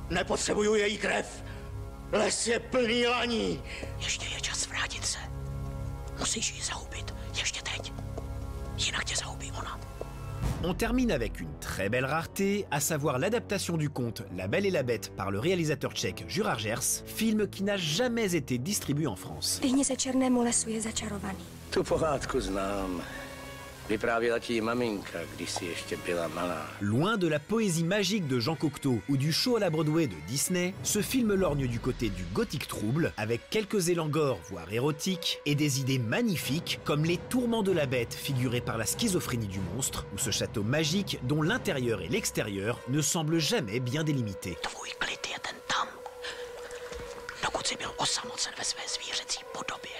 Nepotřebuju její krev. Les je plný laní. Ještě je čas vrátit se. Musíš ji zahubit. Ještě teď. Jinak tě zahubí ona. On termine avec une très belle rareté, à savoir l'adaptation du conte La Belle et la Bête par le réalisateur tchèque Juraj Gers, film qui n'a jamais été distribué en France. Vyhni se černému lesu, je začarovaný. Tu pohádku znám. Vyprávěla ti ji maminka, když si ještě byla malá. Loin de la poésie magique de Jean Cocteau ou du show à la Broadway de Disney, ce film lorgne du côté du gothique trouble, avec quelques élans gore, voire érotiques, et des idées magnifiques, comme les tourments de la bête figurés par la schizophrénie du monstre, ou ce château magique dont l'intérieur et l'extérieur ne semblent jamais bien délimités. Tvůj klid je ten tam. Dokud jsi byl osamocen ve své zvířecí podobě,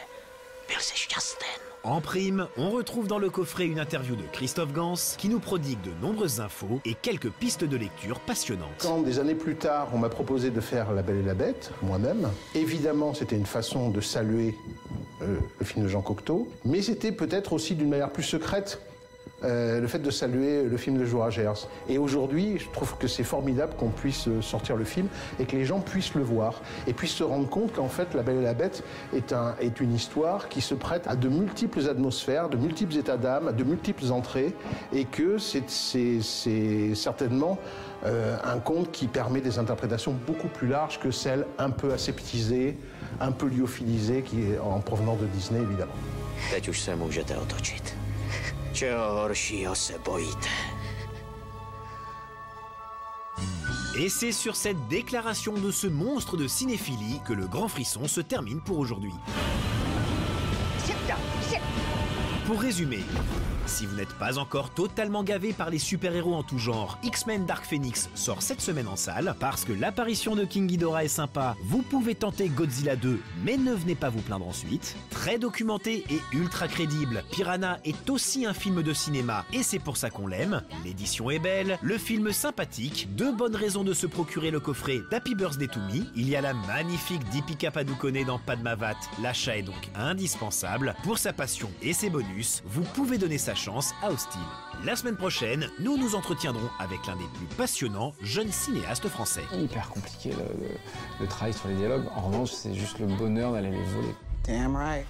byl jsi šťasten. En prime, on retrouve dans le coffret une interview de Christophe Gans qui nous prodigue de nombreuses infos et quelques pistes de lecture passionnantes. Quand des années plus tard, on m'a proposé de faire La Belle et la Bête, moi-même, évidemment c'était une façon de saluer le film de Jean Cocteau, mais c'était peut-être aussi d'une manière plus secrète le fait de saluer le film de Juraj Gers. Et aujourd'hui, je trouve que c'est formidable qu'on puisse sortir le film et que les gens puissent le voir et puissent se rendre compte qu'en fait, La Belle et la Bête est une histoire qui se prête à de multiples atmosphères, de multiples états d'âme, de multiples entrées, et que c'est certainement un conte qui permet des interprétations beaucoup plus larges que celles un peu aseptisées, un peu lyophilisées, qui est en provenance de Disney, évidemment. Teď už se můžete otočit. Čeho horšího se bojíte? Et c'est sur cette déclaration de ce monstre de cinéphilie que le grand frisson se termine pour aujourd'hui. Pour résumer, si vous n'êtes pas encore totalement gavé par les super-héros en tout genre, X-Men Dark Phoenix sort cette semaine en salle. Parce que l'apparition de King Ghidorah est sympa, vous pouvez tenter Godzilla 2, mais ne venez pas vous plaindre ensuite. Très documenté et ultra crédible, Piranha est aussi un film de cinéma, et c'est pour ça qu'on l'aime. L'édition est belle, le film sympathique, de bonnes raisons de se procurer le coffret d'Happy Birthday to Me. Il y a la magnifique Deepika Padukone dans Padmavat, l'achat est donc indispensable. Pour sa passion et ses bonus, vous pouvez donner sa chance à Hostile. La semaine prochaine, nous nous entretiendrons avec l'un des plus passionnants jeunes cinéastes français. Hyper compliqué le travail sur les dialogues. En revanche, c'est juste le bonheur d'aller les voler. Damn right.